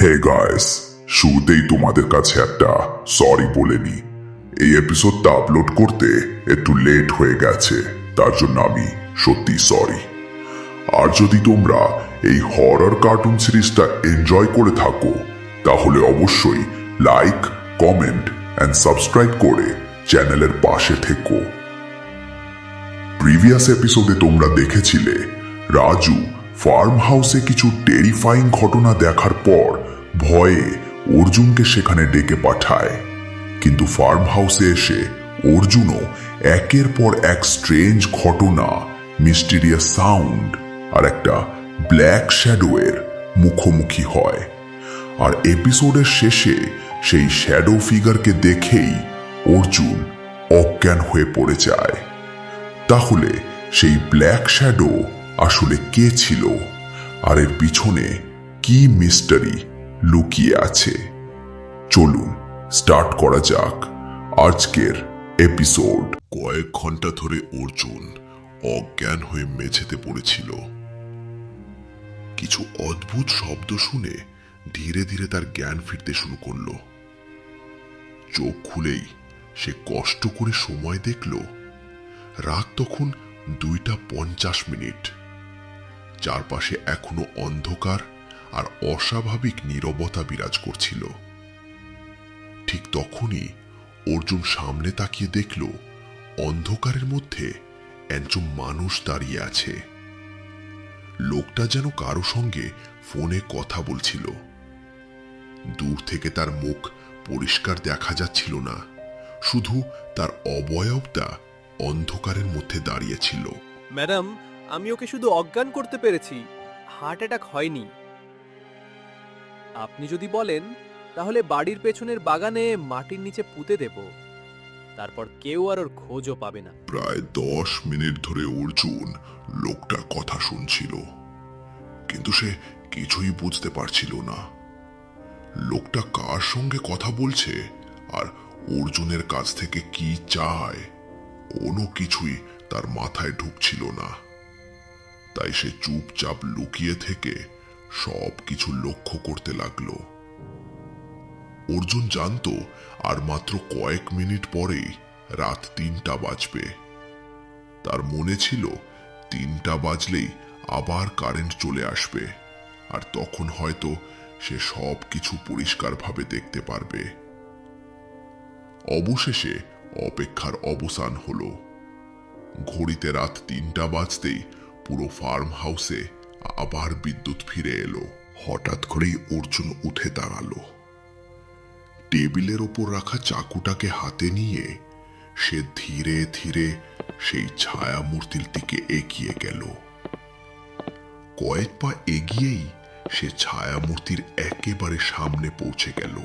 Hey guys, শুরুতেই তোমাদের কাছে একটা সরি বলে নি। এই এপিসোডটা আপলোড করতে একটু লেট হয়ে গেছে, তার জন্য আমি সত্যি সরি। আর যদি তোমরা এই হরর কার্টুন সিরিজটা এনজয় করে থাকো তাহলে অবশ্যই লাইক, কমেন্ট এন্ড সাবস্ক্রাইব করে চ্যানেলের পাশে থেকো। প্রিভিয়াস এপিসোডে তোমরা দেখেছিলে রাজু ফার্ম হাউসে কিছু টেরিফাইং ঘটনা দেখার পর ভয়ে অর্জুনকে সেখানে ডেকে পাঠায়। কিন্তু ফার্ম হাউসে এসে অর্জুনও একের পর এক স্ট্রেঞ্জ ঘটনা, মিস্টিরিয়াস সাউন্ড আর একটা ব্ল্যাক শ্যাডোয়ের মুখোমুখি হয়। আর এপিসোডের শেষে সেই শ্যাডো ফিগারকে দেখেই অর্জুন অজ্ঞান হয়ে পড়ে যায়। তাহলে সেই ব্ল্যাক শ্যাডো আসলে কে ছিল, আর এর পিছনে কি মিস্টারি লুকিয়ে আছে? চলুন স্টার্ট করা যাক আজকের এপিসোড। কয়েক ঘন্টা ধরে অর্জুন অজ্ঞান হয়ে মেঝেতে পড়েছিল। কিছু অদ্ভুত শব্দ শুনে ধীরে ধীরে তার জ্ঞান ফিরতে শুরু করলো। চোখ খুলেই সে কষ্ট করে সময় দেখল রাত তখন 2:50। চারপাশে এখনো অন্ধকার আর অস্বাভাবিক নীরবতা বিরাজ করছিল। ঠিক তখনই অর্জুন সামনে তাকিয়ে দেখল অন্ধকারের মধ্যে একজন মানুষ দাঁড়িয়ে আছে। লোকটা যেন কারো সঙ্গে ফোনে কথা বলছিল। দূর থেকে তার মুখ পরিষ্কার দেখা যাচ্ছিল না, শুধু তার অবয়বটা অন্ধকারের মধ্যে দাঁড়িয়েছিল। ম্যাডাম, আমি ওকে শুধু অজ্ঞান করতে পেরেছি, হার্ট অ্যাটাক হয়নি। আপনি যদি বলেন তাহলে বাড়ির পেছনের বাগানে মাটির নিচে পুঁতে দেব, তারপর কেউ আর ওর খোঁজও পাবে না। প্রায় 10 মিনিট ধরে অর্জুন লোকটার কথা শুনছিল, কিন্তু সে কিছুই বুঝতে পারছিল না। লোকটা কার সঙ্গে কথা বলছে আর অর্জুনের কাছ থেকে কি চায়, কোনো কিছুই তার মাথায় ঢুকছিল না। তাই সে চুপচাপ লুকিয়ে থেকে সব কিছু লক্ষ্য করতে লাগলো। অর্জুন জানতো আর মাত্র কয়েক মিনিট পরেই রাত 3টা বাজবে। তার মনে ছিল 3টা বাজলেই আবার কারেন্ট চলে আসবে, আর তখন হয়তো সে সব কিছু পরিষ্কারভাবে দেখতে পারবে। অবশেষে অপেক্ষার অবসান হলো। ঘড়িতে রাত 3টা বাজতেই পুরো ফার্ম হাউসে আবার বিদ্যুৎ ফিরে এলো। হঠাৎ করেই অর্জুন উঠে দাঁড়ালো। টেবিলের ওপর রাখা চাকুটাকে হাতে নিয়ে সে ধীরে ধীরে সেই ছায়া মূর্তির দিকে এগিয়ে গেল। কয়েক পা এগিয়েই সে ছায়া মূর্তির একেবারে সামনে পৌঁছে গেল।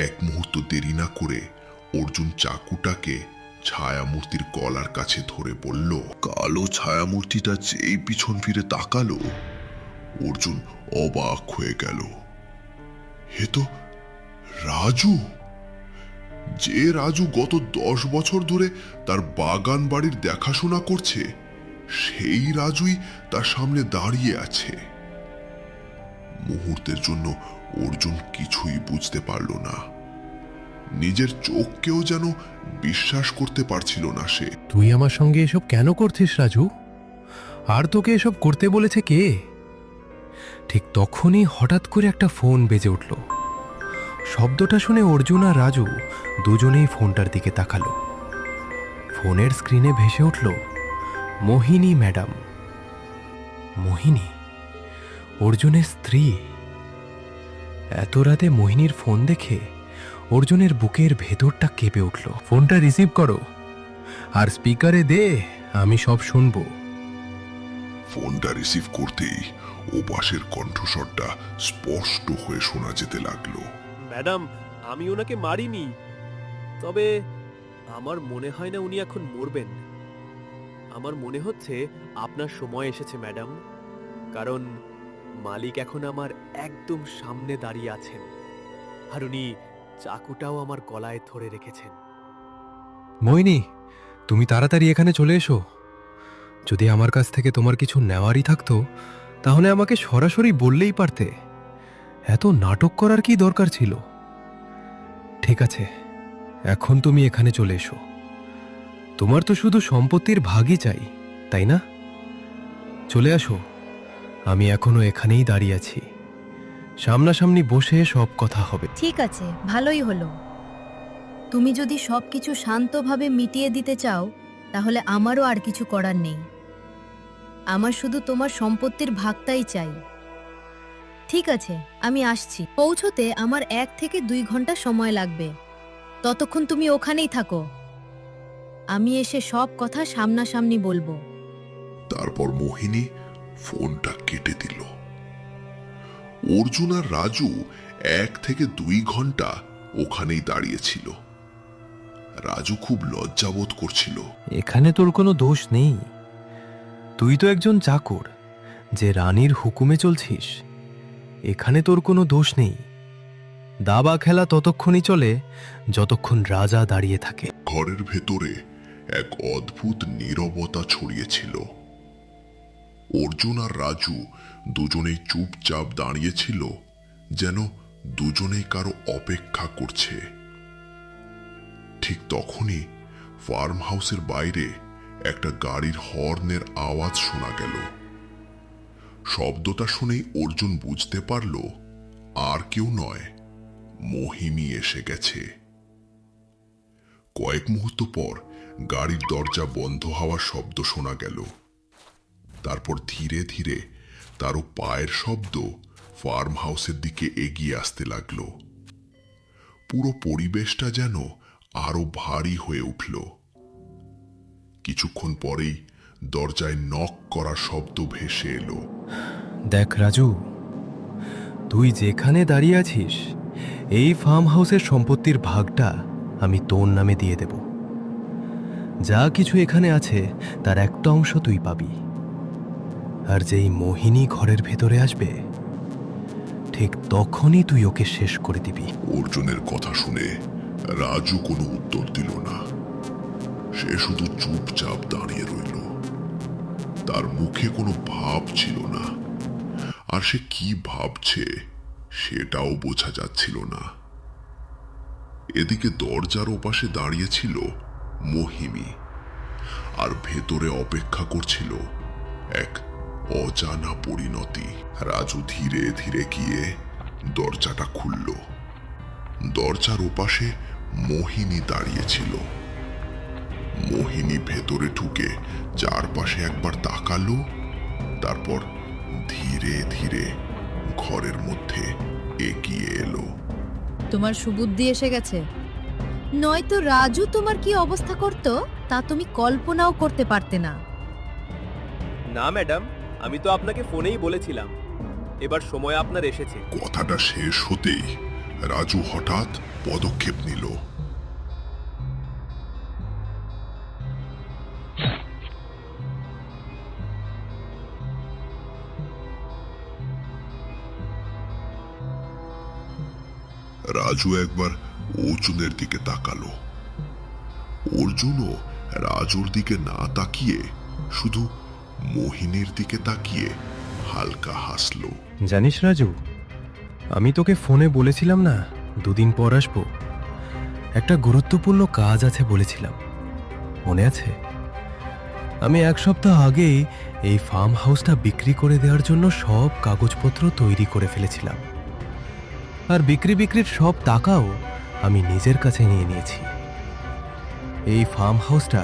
এক মুহূর্ত দেরি না করে অর্জুন চাকুটাকে ছায়ামূর্তির গলার কাছে ধরে বলল। কালো ছায়ামূর্তিটা যেই পিছন ফিরে তাকালো, অর্জুন অবাক হয়ে গেল। হে তো রাজু! যে রাজু গত 10 বছর ধরে তার বাগান বাড়ির দেখাশোনা করছে, সেই রাজুই তার সামনে দাঁড়িয়ে আছে। মুহূর্তের জন্য অর্জুন কিছুই বুঝতে পারল না। নিজের চোখকেও যেন বিশ্বাস করতে পারছিল না সে। তুই আমার সঙ্গে এসব কেন করছিস রাজু? আর তোকে এসব করতে বলেছে কে? ঠিক তখনই হঠাৎ করে একটা ফোন বেজে উঠল। শব্দটা শুনে অর্জুন আর রাজু দুজনেই ফোনটার দিকে তাকালো। ফোনের স্ক্রিনে ভেসে উঠল মোহিনী ম্যাডাম। মোহিনী, অর্জুনের স্ত্রী। এত রাতে মোহিনীর ফোন দেখে অর্জুনের বুকের ভেতরটা কেঁপে উঠল। ফোনটা রিসিভ করো আর স্পিকারে দে, আমি সব শুনবো। ফোনটা রিসিভ করতেই ওপাশের কণ্ঠস্বরটা স্পষ্ট হয়ে শোনা যেতে লাগলো। ম্যাডাম, আমি ওনাকে মারিনি, তবে আমার মনে হয় না উনি এখন মরবেন। আমার মনে হচ্ছে আপনার সময় এসেছে ম্যাডাম, কারণ মালিক এখন আমার একদম সামনে দাঁড়িয়ে আছেন, আর উনি চাকুটাও আমার গলায় ধরে রেখেছেন। মোহিনী, তুমি তাড়াতাড়ি এখানে চলে এসো। যদি আমার কাছ থেকে তোমার কিছু নেওয়ারই থাকতো তাহলে আমাকে সরাসরি বললেই পারতে। এত নাটক করার কি দরকার ছিল? ঠিক আছে, এখন তুমি এখানে চলে এসো। তোমার তো শুধু সম্পত্তির ভাগই চাই, তাই না? চলে আসো, আমি এখনো এখানেই দাঁড়িয়ে আছি। সামনাসামনি বসে সব কথা হবে। ঠিক আছে, ভালোই হলো। তুমি যদি সবকিছু শান্তভাবে মিটিয়ে দিতে চাও, তাহলে আমারও আর কিছু করার নেই। আমার শুধু তোমার সম্পত্তির ভাগটাই চাই। ঠিক আছে, আমি আসছি। পৌঁছতে আমার 1 থেকে 2 ঘন্টা সময় লাগবে। ততক্ষণ তুমি ওখানেই থাকো। আমি এসে সব কথা সামনাসামনি বলবো। তারপর মোহিনী ফোনটা কেটে দিল। অর্জুন আর রাজু 1 থেকে 2 ঘন্টা ওখানেই দাঁড়িয়েছিল। রাজু খুব লজ্জাবোধ করছিল। এখানে তোর কোনো দোষ নেই। তুই তো একজন চাকর, যে রানীর হুকুমে চলছিস। এখানে তোর কোনো দোষ নেই। দাবা খেলা ততক্ষণই চলে যতক্ষণ রাজা দাঁড়িয়ে থাকে। ঘরের ভেতরে এক অদ্ভুত নীরবতা ছড়িয়েছিল। অর্জুন আর রাজু দুজনেই চুপচাপ দাঁড়িয়েছিল, যেন দুজনেই কারো অপেক্ষা করছে। ঠিক তখনই ফার্ম হাউসের বাইরে একটা গাড়ির হর্নের আওয়াজ শোনা গেল। শব্দটা শুনেই অর্জুন বুঝতে পারল আর কেউ নয়, মোহিনী এসে গেছে। কয়েক মুহূর্ত পর গাড়ির দরজা বন্ধ হওয়ার শব্দ শোনা গেল। তারপর ধীরে ধীরে তারও পায়ের শব্দ ফার্ম হাউসের দিকে এগিয়ে আসতে লাগলো। পুরো পরিবেশটা যেন আরো ভারী হয়ে উঠল। কিছুক্ষণ পরেই দরজায় নক করার শব্দ ভেসে এলো। দেখ রাজু, তুই যেখানে দাঁড়িয়ে আছিস, এই ফার্ম হাউসের সম্পত্তির ভাগটা আমি তোর নামে দিয়ে দেব। যা কিছু এখানে আছে তার একটা অংশ তুই পাবি। আর যেই মোহিনী ঘরের ভেতরে আসবে, ঠিক তখনই তুই ওকে শেষ করে দিবি। অর্জুনের কথা শুনে রাজু কোনো উত্তর দিল না। সে শুধু চুপচাপ দাঁড়িয়ে রইল। তার মুখে কোনো ভাব ছিল না, আর সে কি ভাবছে সেটাও বোঝা যাচ্ছিল না। এদিকে দরজার ওপাশে দাঁড়িয়েছিল মোহিনী, আর ভেতরে অপেক্ষা করছিল এক অজানা পরিণতি। রাজু ধীরে ধীরে গিয়ে দরজাটা খুলল। দরজার ওপাশে মোহিনী দাঁড়িয়েছিল। মোহিনী ভেতরে ঢুকে চারপাশে একবার তাকালো, তারপর ধীরে ধীরে ঘরের মধ্যে এগিয়ে এলো। তোমার সুবুদ্ধি এসে গেছে। নয়তো রাজু তোমার কি অবস্থা করত তা তুমি কল্পনাও করতে পারতে না। না ম্যাডাম, আমি তো আপনাকে ফোনেই বলেছিলাম এবার সময় আপনার এসেছে। কথাটা শেষ হতেই রাজু হঠাৎ পদক্ষেপ নিল। রাজু একবার অর্জুনের দিকে তাকালো। অর্জুনও রাজুর দিকে না তাকিয়ে শুধু মোহিনীর দিকে তাকিয়ে হালকা হাসলো। জানিস রাজু, আমি তোকে ফোনে বলেছিলাম না 2 দিন পর আসবো। একটা গুরুত্বপূর্ণ কাজ আছে বলেছিলাম, মনে আছে? আমি 1 সপ্তাহ আগেই এই ফার্ম হাউসটা বিক্রি করে দেওয়ার জন্য সব কাগজপত্র তৈরি করে ফেলেছিলাম। আর বিক্রির সব টাকাও আমি নিজের কাছে নিয়ে নিয়েছি। এই ফার্ম হাউসটা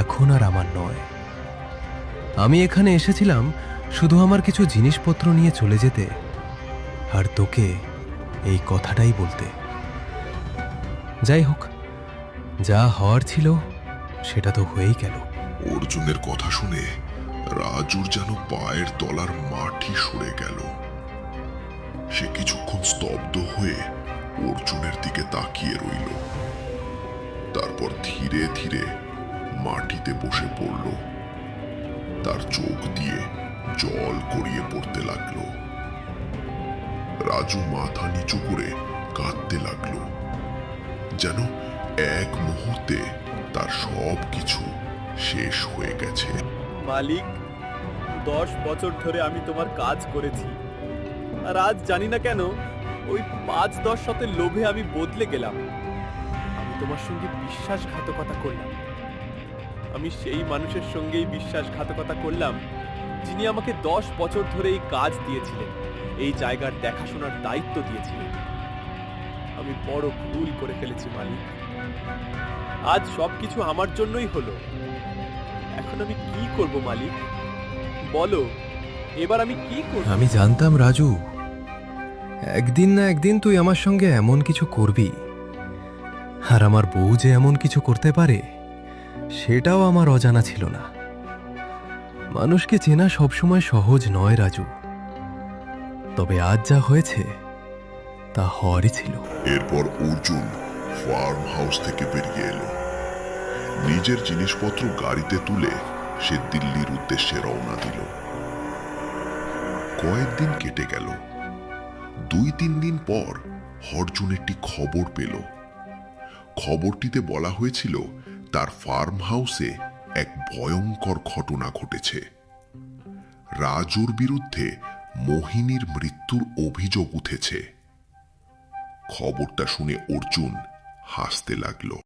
এখন আর আমার নয়। আমি এখানে এসেছিলাম শুধু আমার কিছু জিনিসপত্র নিয়ে চলে যেতে, আর তোকে এই কথাটাই বলতে। যাই হোক, যা হওয়ার ছিল সেটা তো হয়েই গেল। অর্জুনের কথা শুনে রাজুর যেন পায়ের তলার মাটি সরে গেল। সে কিছুক্ষণ স্তব্ধ হয়ে অর্জুনের দিকে তাকিয়ে রইল। তারপর ধীরে ধীরে মাটিতে বসে পড়ল। তার চোখ দিয়ে জল গড়িয়ে পড়তে লাগলো। রাজু মাথা নিচু করে কাঁদতে লাগলো, যেন এক মুহূর্তে তার সব কিছু শেষ হয়ে গেছে। মালিক, 10 বছর ধরে আমি তোমার কাজ করেছি, আর আজ জানি না কেন ওই 5-10 শতের লোভে আমি বদলে গেলাম। আমি তোমার সঙ্গে বিশ্বাসঘাতকতা করলাম। আমি সেই মানুষের সঙ্গেই বিশ্বাসঘাতকতা করলাম যিনি আমাকে 10 বছর ধরে এই কাজ দিয়েছিলেন, এই জায়গার দেখাশোনার দায়িত্ব দিয়েছিলেন। আমি বড় ভুল করে ফেলেছি মালিক। আজ সবকিছু আমার জন্যই হলো। এখন আমি কি করব মালিক? বলো, এবার আমি কি করব? আমি জানতাম রাজু, একদিন না একদিন তুই আমার সঙ্গে এমন কিছু করবি, আর আমার বউ যে এমন কিছু করতে পারে সেটাও আমার অজানা ছিল না। মানুষকে চেনা সবসময় সহজ নয় রাজু, তবে আজ যা হয়েছে তা হওয়ারই ছিল। এরপর অর্জুন ফার্ম হাউস থেকে বেরিয়ে এলো। নিজের জিনিসপত্র গাড়িতে তুলে সে দিল্লির উদ্দেশ্যে রওনা দিল। কয়েকদিন কেটে গেল। 2-3 দিন পর অর্জুন একটি খবর পেল। খবরটিতে বলা হয়েছিল তার ফার্ম হাউসে এক ভয়ঙ্কর ঘটনা ঘটেছে। রাজুর বিরুদ্ধে মোহিনীর মৃত্যুর অভিযোগ উঠেছে। খবরটা শুনে অর্জুন হাসতে লাগলো।